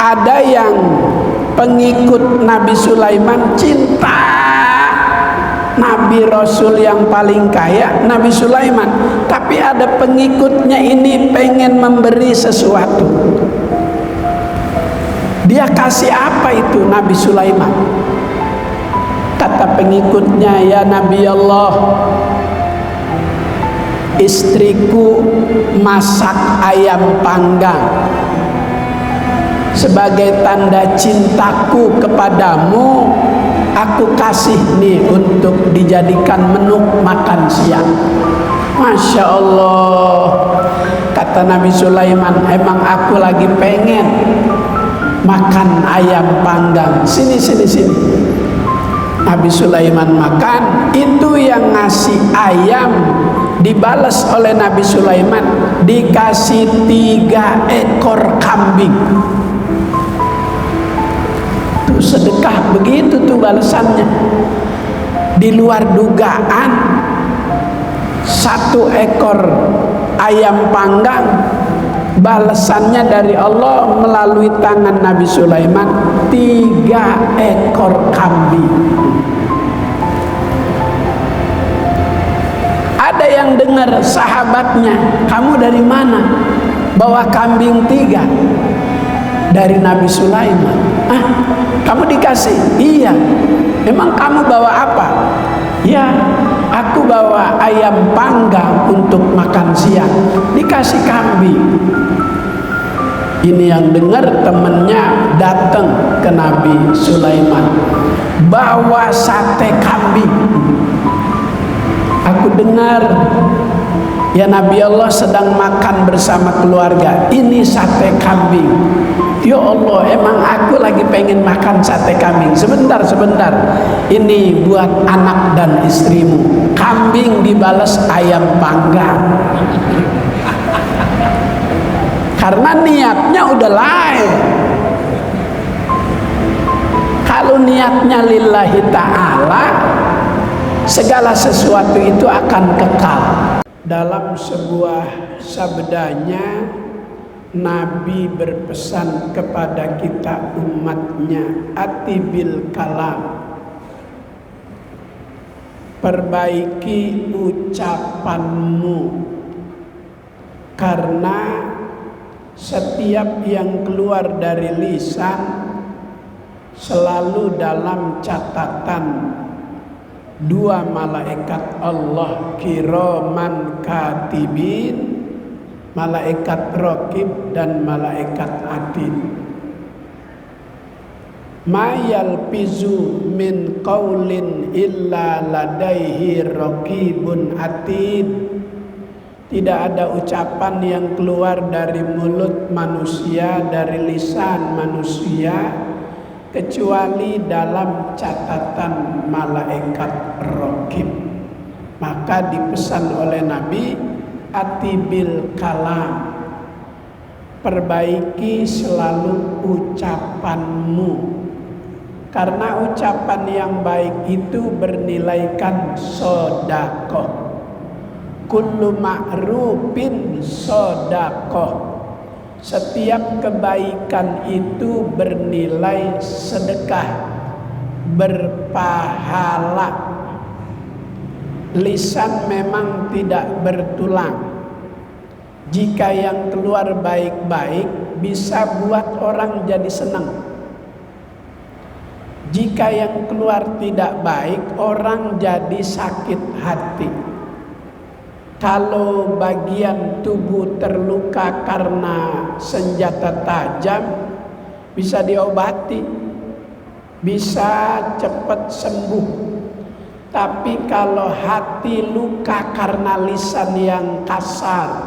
Ada yang pengikut Nabi Sulaiman cinta Nabi Rasul yang paling kaya, Nabi Sulaiman. Tapi ada pengikutnya ini pengen memberi sesuatu. Dia kasih apa itu Nabi Sulaiman? Kata pengikutnya, ya Nabi Allah, istriku masak ayam panggang sebagai tanda cintaku kepadamu. Aku kasih nih untuk dijadikan menu makan siang. Masya Allah, kata Nabi Sulaiman, emang aku lagi pengen makan ayam panggang. Sini. Nabi Sulaiman makan, itu yang ngasih ayam dibalas oleh Nabi Sulaiman, dikasih 3 ekor kambing. Tuh sedekah begitu tuh balasannya. Di luar dugaan, 1 ekor ayam panggang, balasannya dari Allah melalui tangan Nabi Sulaiman 3 ekor kambing. Ada yang dengar sahabatnya, kamu dari mana bawa kambing 3? Dari Nabi Sulaiman. Ah, kamu dikasih? Iya. Emang kamu bawa apa? Ya, aku bawa ayam panggang untuk makan siang, dikasih kambing. Ini yang dengar temennya datang ke Nabi Sulaiman, bawa sate kambing. Aku dengar ya Nabi Allah sedang makan bersama keluarga, ini sate kambing. Ya Allah, emang aku lagi pengen makan sate kambing. Sebentar, ini buat anak dan istrimu. Kambing dibalas ayam panggang. Karena niatnya udah lain. Kalau niatnya lillahi ta'ala, segala sesuatu itu akan kekal. Dalam sebuah sabdanya, Nabi berpesan kepada kita umatnya, atibil kalam, perbaiki ucapanmu, karena setiap yang keluar dari lisan selalu dalam catatan 2 malaikat Allah, kiraman katibin, malaikat raqib dan malaikat atid. Ma yalfizu min qaulin illa ladaihi raqibun atid. Tidak ada ucapan yang keluar dari mulut manusia, dari lisan manusia, kecuali dalam catatan malaikat raqib. Maka dipesan oleh Nabi, atibil kalam, perbaiki selalu ucapanmu, karena ucapan yang baik itu bernilaikan sedekah. Kullu ma'rufin sedekah. Setiap kebaikan itu bernilai sedekah, berpahala. Lisan memang tidak bertulang. Jika yang keluar baik-baik, bisa buat orang jadi senang. Jika yang keluar tidak baik, orang jadi sakit hati. Kalau bagian tubuh terluka karena senjata tajam, bisa diobati, bisa cepat sembuh. Tapi kalau hati luka karena lisan yang kasar,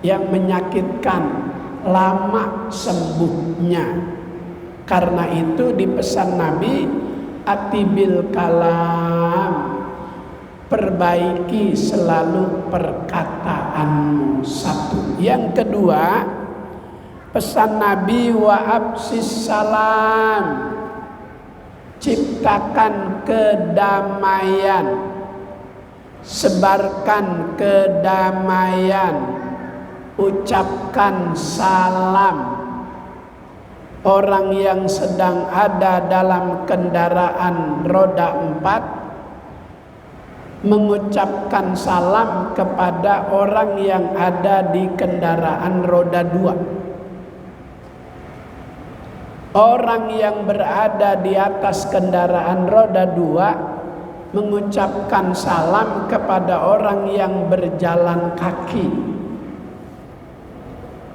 yang menyakitkan, lama sembuhnya. Karena itu dipesan Nabi, atibil kalam, perbaiki selalu perkataanmu. 1. Yang kedua, pesan Nabi, wa absis salam, ciptakan kedamaian, sebarkan kedamaian, ucapkan salam. orang yang sedang ada dalam kendaraan roda 4 mengucapkan salam kepada orang yang ada di kendaraan roda 2. Orang yang berada di atas kendaraan roda 2 mengucapkan salam kepada orang yang berjalan kaki.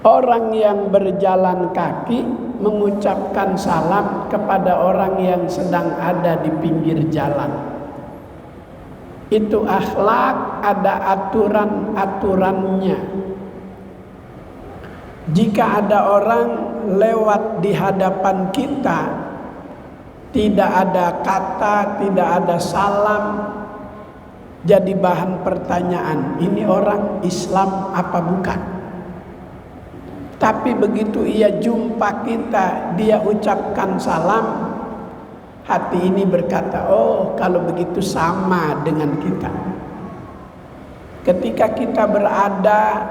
Orang yang berjalan kaki mengucapkan salam kepada orang yang sedang ada di pinggir jalan. Itu akhlak, ada aturan-aturannya. Jika ada orang lewat di hadapan kita, tidak ada kata, tidak ada salam, jadi bahan pertanyaan, ini orang Islam apa bukan? Tapi begitu ia jumpa kita, dia ucapkan salam, hati ini berkata, oh kalau begitu sama dengan kita. Ketika kita berada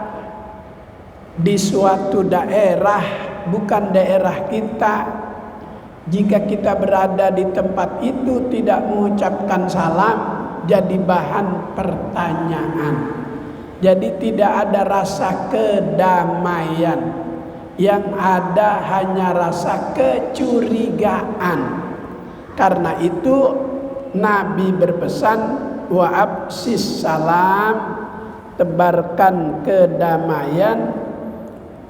di suatu daerah, bukan daerah kita, jika kita berada di tempat itu tidak mengucapkan salam, jadi bahan pertanyaan. Jadi tidak ada rasa kedamaian, yang ada hanya rasa kecurigaan. Karena itu Nabi berpesan, wa absis salam, tebarkan kedamaian,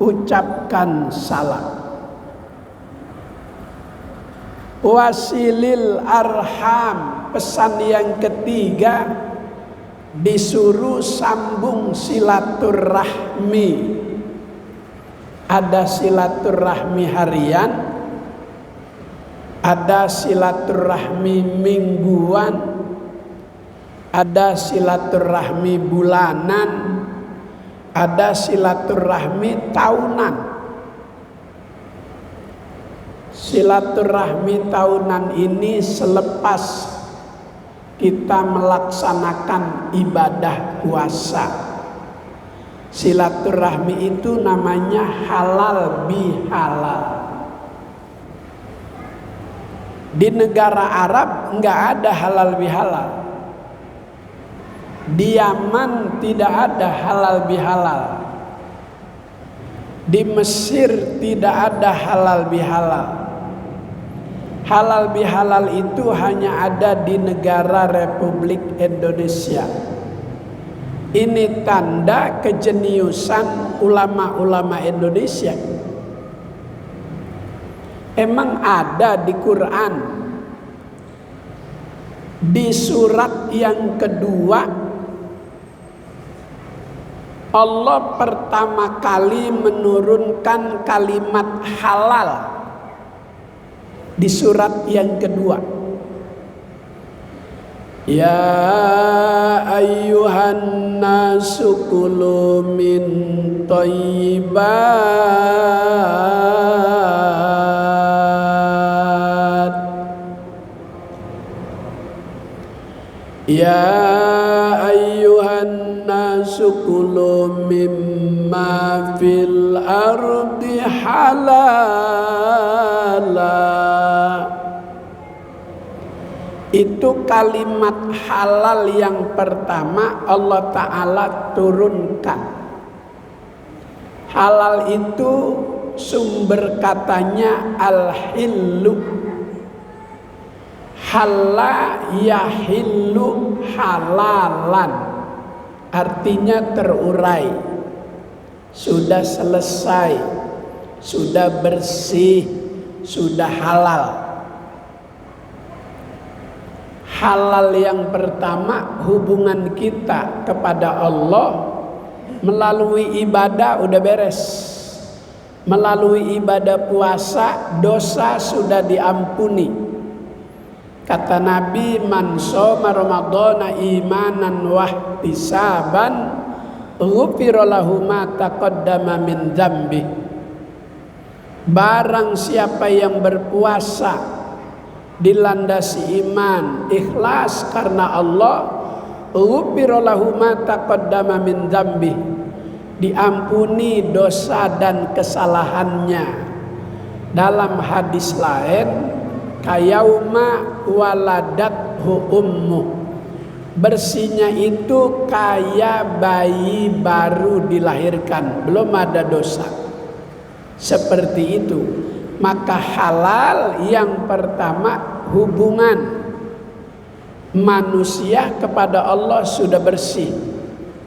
ucapkan salam. Wasilil arham, pesan yang ketiga, disuruh sambung silaturahmi. Ada silaturahmi harian, ada silaturahmi mingguan, ada silaturahmi bulanan, ada silaturahmi tahunan. Silaturahmi tahunan ini selepas kita melaksanakan ibadah puasa. Silaturahmi itu namanya halal bihalal. Di negara Arab enggak ada halal bihalal. Di Yaman tidak ada halal bihalal. Di Mesir tidak ada halal bihalal. Halal bihalal itu hanya ada di negara Republik Indonesia. Ini tanda kejeniusan ulama-ulama Indonesia. Emang ada di Quran, di surat yang kedua, Allah pertama kali menurunkan kalimat halal di surat yang kedua. Ya ayyuhan nasu kulu min thayyibat. Ya ayyuhan nasu kulu mimma fil ardi halala. Itu kalimat halal yang pertama Allah Ta'ala turunkan. Halal itu sumber katanya al-hillu. Halla yahillu halalan, artinya terurai, sudah selesai, sudah bersih, sudah halal. Halal yang pertama hubungan kita kepada Allah melalui ibadah udah beres. Melalui ibadah puasa dosa sudah diampuni. Kata Nabi, man shoma ramadhana imanan wahtisaban ghufira lahu ma taqaddama min dzambi. Barang siapa yang berpuasa dilandasi iman, ikhlas karena Allah, ghufira lahu ma taqaddama min dzambi, diampuni dosa dan kesalahannya Dalam hadis lain, kayauma waladathu ummu, bersihnya itu kayak bayi baru dilahirkan, belum ada dosa. Seperti itu. Maka halal yang pertama, hubungan manusia kepada Allah sudah bersih,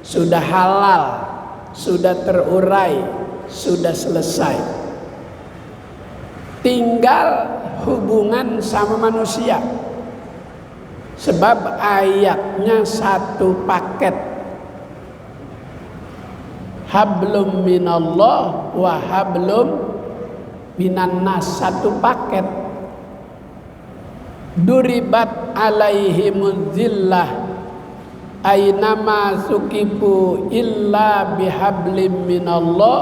sudah halal, sudah terurai, sudah selesai. Tinggal hubungan sama manusia, sebab ayatnya satu paket, hablum minallah wa hablum minan nas, satu paket. Duribat alaihimuz zillah ainama sukifu illa bihablim minallah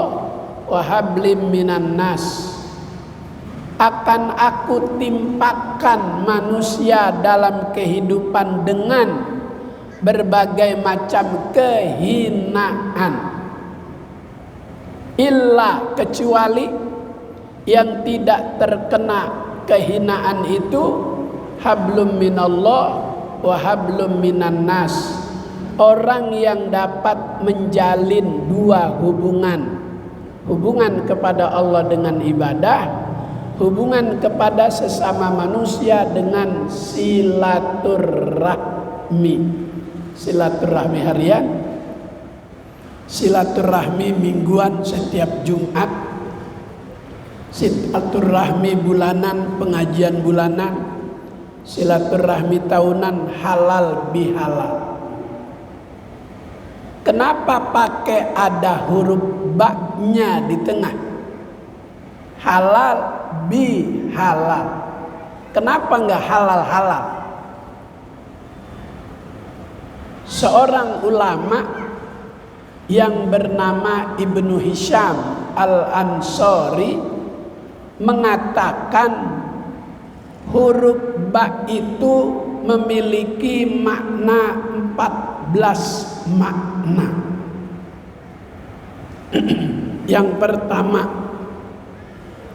wa hablim minan nas. Akan aku timpakan manusia dalam kehidupan dengan berbagai macam kehinaan, illa kecuali yang tidak terkena kehinaan itu hablum minallah wa hablum minan nas, orang yang dapat menjalin dua hubungan, hubungan kepada Allah dengan ibadah, hubungan kepada sesama manusia dengan silaturahmi. Silaturahmi harian, silaturahmi mingguan setiap Jumat, silaturahmi bulanan, pengajian bulanan, silaturahmi tahunan, halal bihalal. Kenapa pakai ada huruf ba-nya di tengah? Halal bihalal. Kenapa enggak halal halal? Seorang ulama yang bernama Ibnu Hisham Al-Ansari mengatakan huruf ba itu memiliki makna 14 makna. Yang pertama,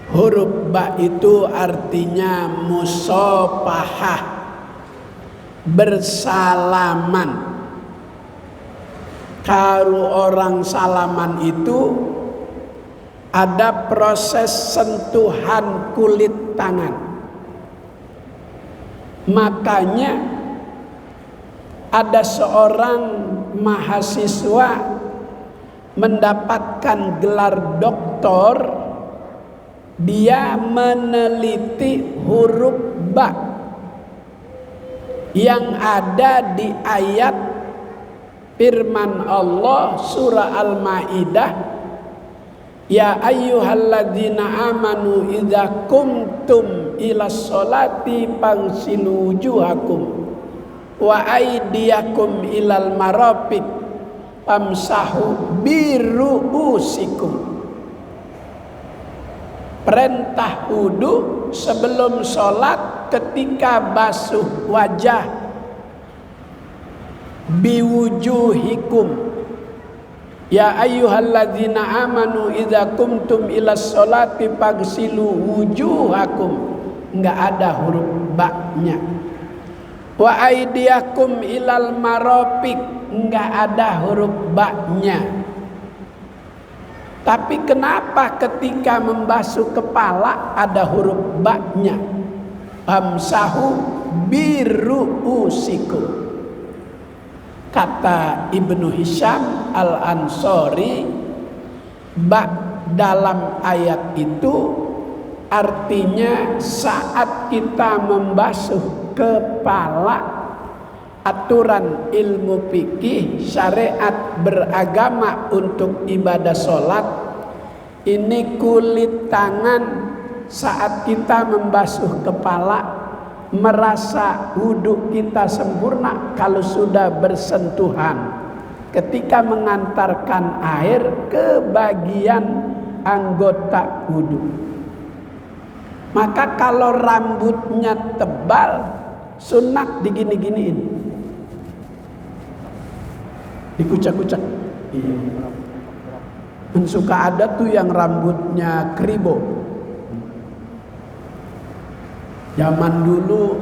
huruf ba itu artinya musafahah, bersalaman. Kalau orang salaman itu ada proses sentuhan kulit tangan. Makanya ada seorang mahasiswa mendapatkan gelar doktor, dia meneliti huruf ba yang ada di ayat firman Allah surah Al-Maidah, ya ayyuhalladzina amanu idza kumtum ilas sholati fagsilu wujuhakum wa aydiyakum ilal marafiq famsahu biruusikum. Perintah wudu sebelum sholat, ketika basuh wajah, biwujuhikum, ya ayyuhalladzina amanu idza kumtum ilas sholati fagsilu wujuhakum. Enggak ada huruf ba-nya. Wa aydiyakum ilal marafiq, enggak ada huruf ba-nya. Tapi kenapa ketika membasuh kepala ada huruf ba-nya? Famsahu biruusikum. Kata Ibnu Hisham Al-Ansari, ba dalam ayat itu artinya saat kita membasuh kepala. Aturan ilmu fikih syariat beragama untuk ibadah sholat, ini kulit tangan saat kita membasuh kepala merasa wudhu kita sempurna kalau sudah bersentuhan ketika mengantarkan air ke bagian anggota wudhu. Maka kalau rambutnya tebal, sunat digini-giniin, dikucak-kucak. Suka ada tuh yang rambutnya kribo, Zaman dulu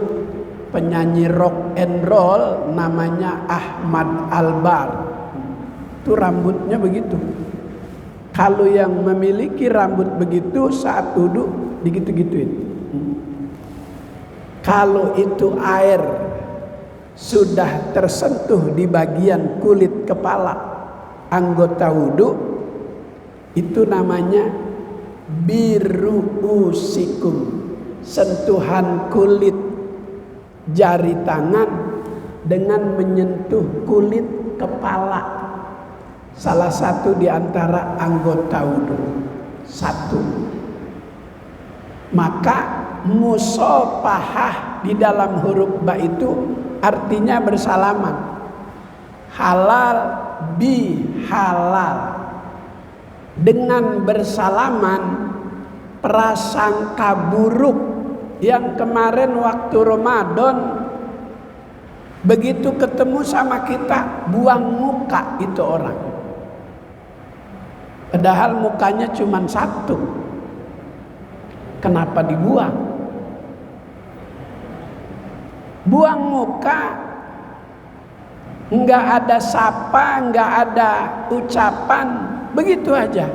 penyanyi rock and roll namanya Ahmad Albar. Itu rambutnya begitu. Kalau yang memiliki rambut begitu saat duduk digitu-gituin. Kalau itu air sudah tersentuh di bagian kulit kepala anggota wudhu, itu namanya biruusikum, sentuhan kulit jari tangan dengan menyentuh kulit kepala salah satu di antara anggota wudhu. Satu. Maka musafahah di dalam huruf ba itu artinya bersalaman. Halal bi halal. Dengan bersalaman, prasangka buruk yang kemarin waktu Ramadan begitu ketemu sama kita buang muka itu orang. Padahal mukanya cuma satu. Kenapa dibuang? Buang muka, enggak ada sapa, enggak ada ucapan, begitu aja.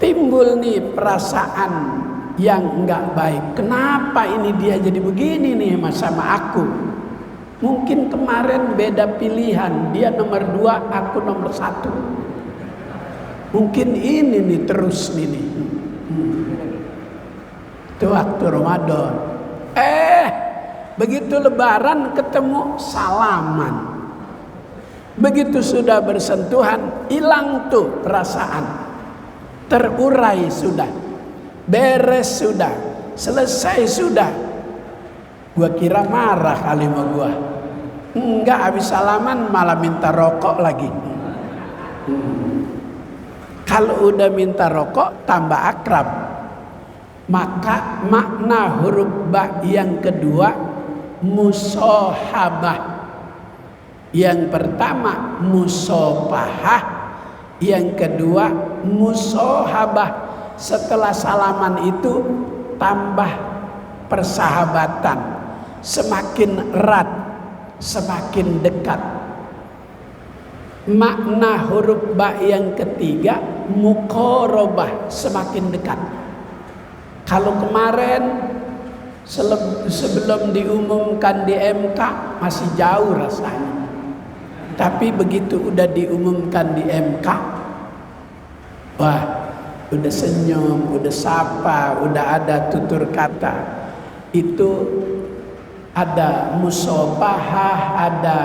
Timbul nih perasaan yang enggak baik. Kenapa ini dia jadi begini nih sama aku? Mungkin kemarin beda pilihan, dia nomor 2, aku nomor 1. Mungkin ini nih terus nih. Itu waktu Ramadan. Begitu lebaran ketemu salaman. Begitu sudah bersentuhan, hilang tuh perasaan. Terurai sudah. Beres sudah. Selesai sudah. Gua kira marah kali sama gua. Enggak, habis salaman malah minta rokok lagi. Kalau udah minta rokok tambah akrab. Maka makna huruf ba yang kedua musahabah. Yang pertama musafahah, yang kedua musahabah. Setelah salaman itu tambah persahabatan, semakin erat, semakin dekat. Makna huruf ba yang ketiga muqarabah, semakin dekat. Kalau kemarin sebelum diumumkan di MK masih jauh rasanya. Tapi begitu udah diumumkan di MK, wah, udah senyum, udah sapa, udah ada tutur kata. Itu ada musafahah, ada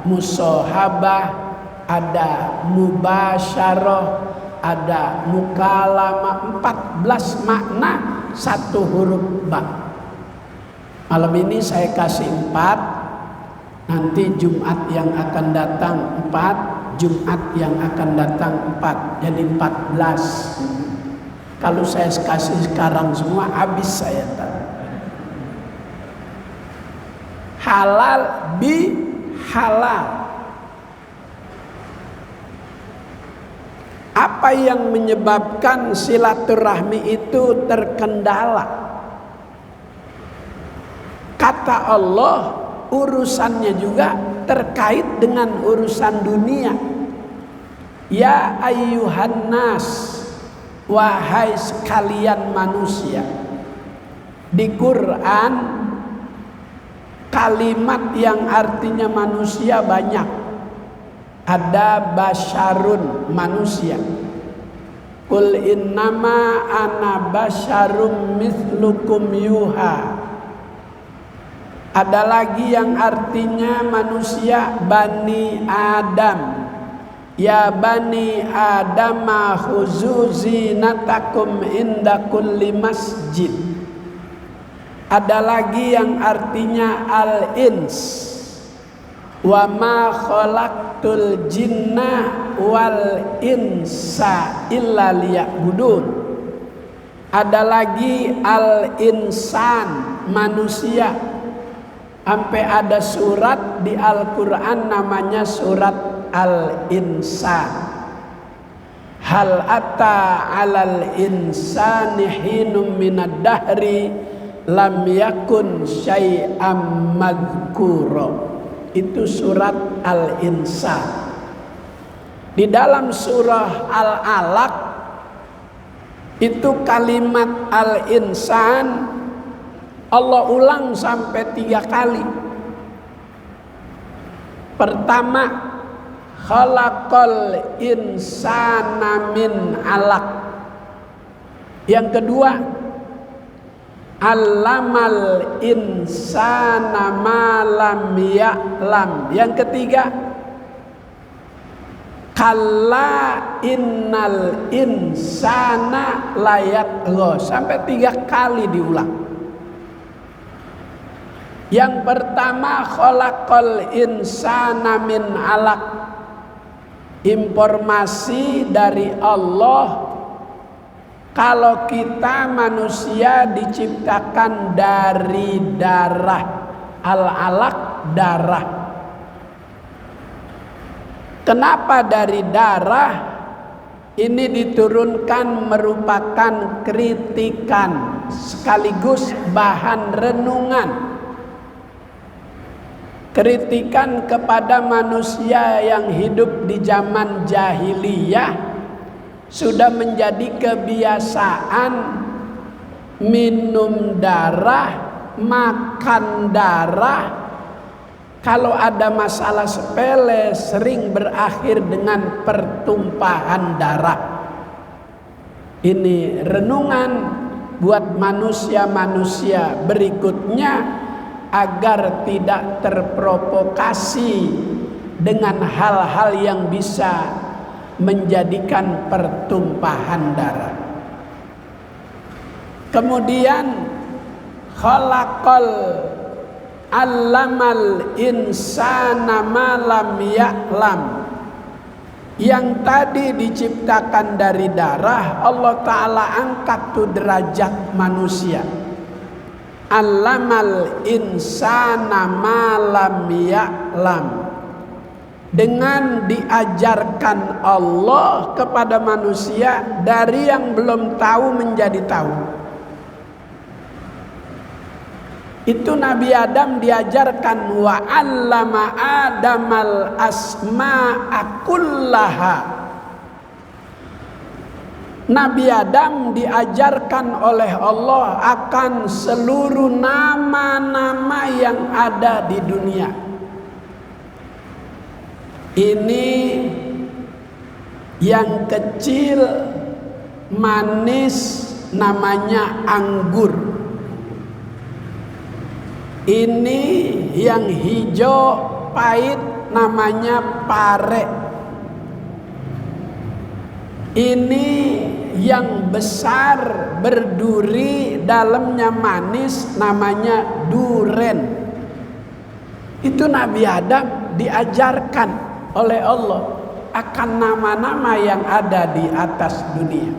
musahabah, ada mubasyarah, ada mukalamah. 14 makna satu huruf ba. Malam ini saya kasih 4. Nanti Jumat yang akan datang 4, Jumat yang akan datang 4, jadi 14. Kalau saya kasih sekarang semua habis saya tahu. Halal bi halal. Apa yang menyebabkan silaturahmi itu terkendala? Kata Allah, urusannya juga terkait dengan urusan dunia. Ya ayyuhan nas, wahai sekalian manusia. Di Quran kalimat yang artinya manusia banyak. Ada basyarun, manusia. Qul innama ana basyarum mithlukum yuha. Ada lagi yang artinya manusia, Bani Adam. Ya Bani Adam khuzu zinatakum inda kulli masjid. Ada lagi yang artinya al-ins. Wa ma khalaqtul jinna wal insa illa liya'budun. Ada lagi al-insan, manusia. Sampai ada surat di Al-Quran namanya surat Al-Insan. Hal ata alal insani hinum minad dahri lam yakun syai'am madhkura. Itu surat Al-Insan. Di dalam surah Al-Alaq itu kalimat Al-Insan Allah ulang sampai 3 kali. Pertama, khalaqal insana min alaq. Yang kedua, allamal insana ma lam ya'lam. Yang ketiga, kalla innal insana layatgha. Sampai 3 kali diulang. Yang pertama, khalaqal insana min alaq. Informasi dari Allah kalau kita manusia diciptakan dari darah. Al-alaq, darah. Kenapa dari darah? Ini diturunkan merupakan kritikan sekaligus bahan renungan. Kritikan kepada manusia yang hidup di zaman jahiliyah sudah menjadi kebiasaan minum darah, makan darah. Kalau ada masalah sepele sering berakhir dengan pertumpahan darah. Ini renungan buat manusia-manusia berikutnya agar tidak terprovokasi dengan hal-hal yang bisa menjadikan pertumpahan darah. Kemudian khalaqal allamal insana ma lam ya'lam. Yang tadi diciptakan dari darah, Allah Ta'ala angkat tuh derajat manusia. Allamal insana ma lam ya'lam. Dengan diajarkan Allah kepada manusia dari yang belum tahu menjadi tahu. Itu Nabi Adam diajarkan wa 'allama Adamal asma'a kullaha. Nabi Adam diajarkan oleh Allah akan seluruh nama-nama yang ada di dunia. Ini yang kecil manis namanya anggur. Ini yang hijau pahit namanya pare. Ini yang besar berduri dalamnya manis namanya duren. Itu Nabi Adam diajarkan oleh Allah akan nama-nama yang ada di atas dunia.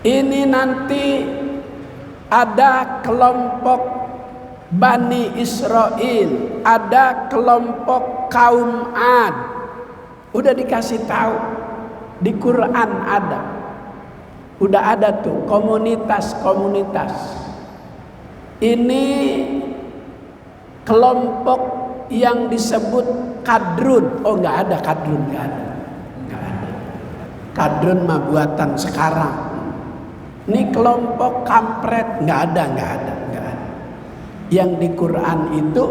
Ini nanti ada kelompok Bani Israel, ada kelompok kaum Ad. Udah dikasih tahu di Quran ada. Udah ada tuh komunitas-komunitas. Ini kelompok yang disebut kadrun. Oh, nggak ada kadrun, nggak ada. Kadrun mah buatan sekarang. Ini kelompok kampret, nggak ada. Yang di Quran itu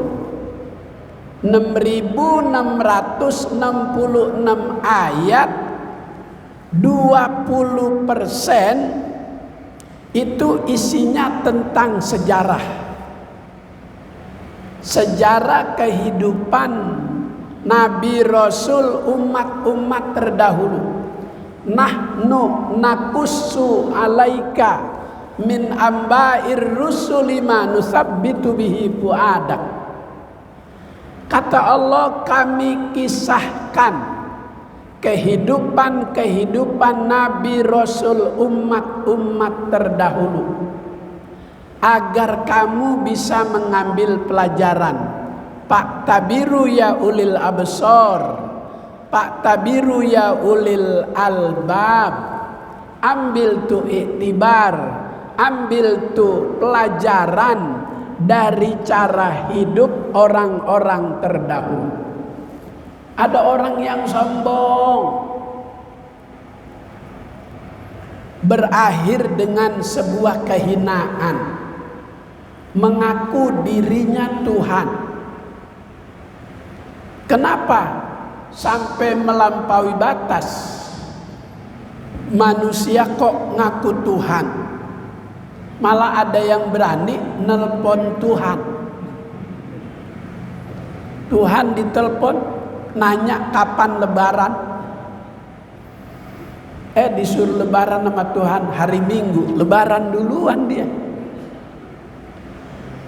6.666 ayat, 20% itu isinya tentang sejarah. Sejarah kehidupan Nabi Rasul umat-umat terdahulu. Nahnu nakussu alaika min amba'ir rusuli ma nusabbitu bihi fuadak. Kata Allah, kami kisahkan kehidupan Nabi Rasul umat-umat terdahulu agar kamu bisa mengambil pelajaran. Pak tabiru ya ulil absor, Pak tabiru ya ulil albab. Ambil tu iktibar, ambil tuh pelajaran dari cara hidup orang-orang terdahulu. Ada orang yang sombong, berakhir dengan sebuah kehinaan, mengaku dirinya Tuhan. Kenapa sampai melampaui batas? Manusia kok ngaku Tuhan, malah ada yang berani nelpon Tuhan. Tuhan ditelepon, nanya kapan lebaran. Disuruh lebaran sama Tuhan hari Minggu, lebaran duluan dia.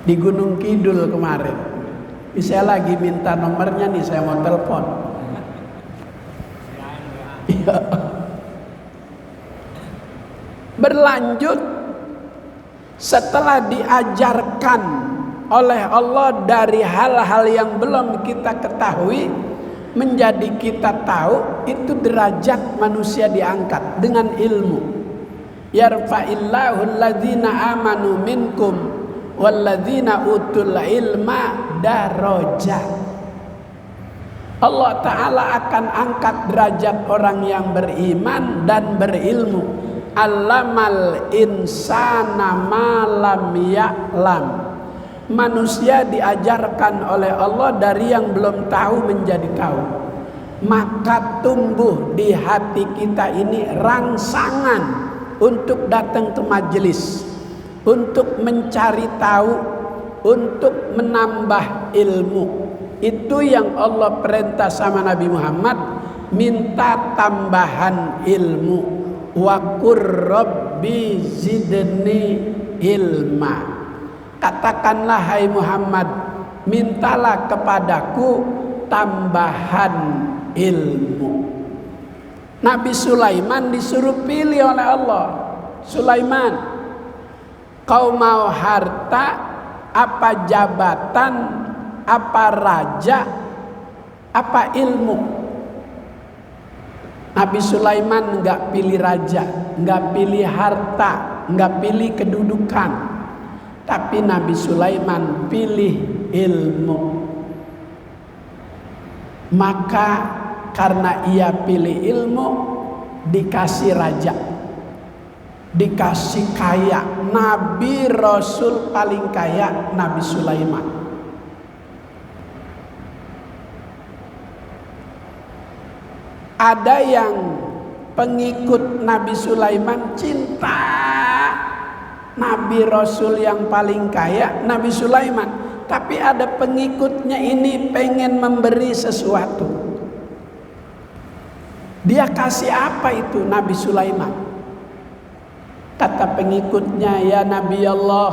Di Gunung Kidul kemarin, saya lagi minta nomornya nih, saya mau telepon. Berlanjut, setelah diajarkan oleh Allah dari hal-hal yang belum kita ketahui, menjadi kita tahu, itu derajat manusia diangkat dengan ilmu. Yarfa'illahu alladzina amanu minkum walladzina utul ilma darajat. Allah Ta'ala akan angkat derajat orang yang beriman dan berilmu. Allamal insana ma lam ya'lam. Manusia diajarkan oleh Allah dari yang belum tahu menjadi tahu. Maka tumbuh di hati kita ini rangsangan untuk datang ke majelis, untuk mencari tahu, untuk menambah ilmu. Itu yang Allah perintah sama Nabi Muhammad, minta tambahan ilmu. Wa qur rabbi zidni ilma. Katakanlah hai Muhammad, mintalah kepadaku tambahan ilmu. Nabi Sulaiman disuruh pilih oleh Allah. Sulaiman, kau mau harta, apa jabatan, apa raja, apa ilmu? Nabi Sulaiman enggak pilih raja, enggak pilih harta, enggak pilih kedudukan. Tapi Nabi Sulaiman pilih ilmu. Maka karena ia pilih ilmu, dikasih raja, dikasih kaya. Nabi Rasul paling kaya Nabi Sulaiman. Ada yang pengikut Nabi Sulaiman cinta Nabi Rasul yang paling kaya Nabi Sulaiman, tapi ada pengikutnya ini pengen memberi sesuatu. Dia kasih apa itu Nabi Sulaiman? Kata pengikutnya, ya Nabi Allah,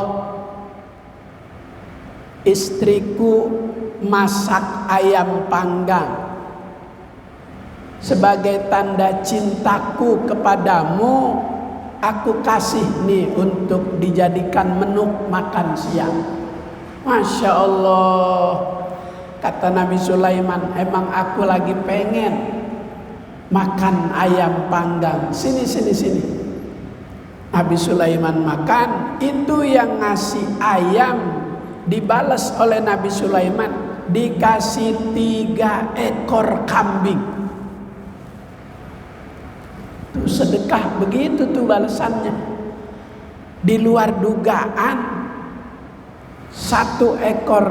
istriku masak ayam panggang sebagai tanda cintaku kepadamu, aku kasih nih untuk dijadikan menu makan siang. Masya Allah, kata Nabi Sulaiman, emang aku lagi pengen makan ayam panggang. Sini. Nabi Sulaiman makan, itu yang ngasih ayam dibalas oleh Nabi Sulaiman, dikasih 3 ekor kambing. Tuh sedekah begitu tuh balasannya. Di luar dugaan, 1 ekor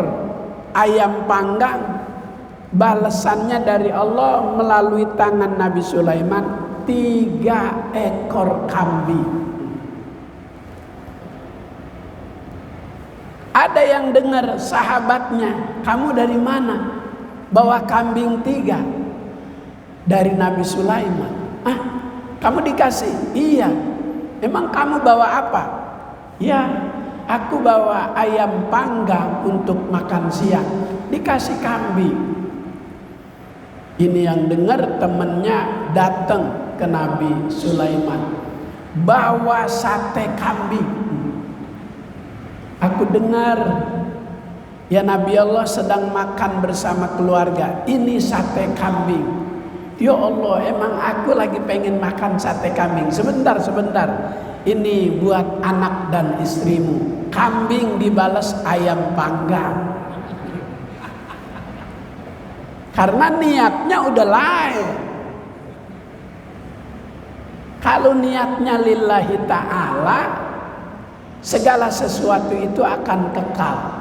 ayam panggang, balasannya dari Allah melalui tangan Nabi Sulaiman 3 ekor kambing. Ada yang dengar sahabatnya, kamu dari mana? Bawa kambing 3 dari Nabi Sulaiman. Kamu dikasih? Iya. Emang kamu bawa apa? Ya, aku bawa ayam panggang untuk makan siang. Dikasih kambing. Ini yang dengar temennya datang ke Nabi Sulaiman, bawa sate kambing. Aku dengar ya Nabi Allah sedang makan bersama keluarga, ini sate kambing. Ya Allah, emang aku lagi pengen makan sate kambing. Sebentar. ini buat anak dan istrimu. Kambing dibalas ayam panggang. Karena niatnya udah lain. Kalau niatnya lillahi ta'ala, segala sesuatu itu akan kekal.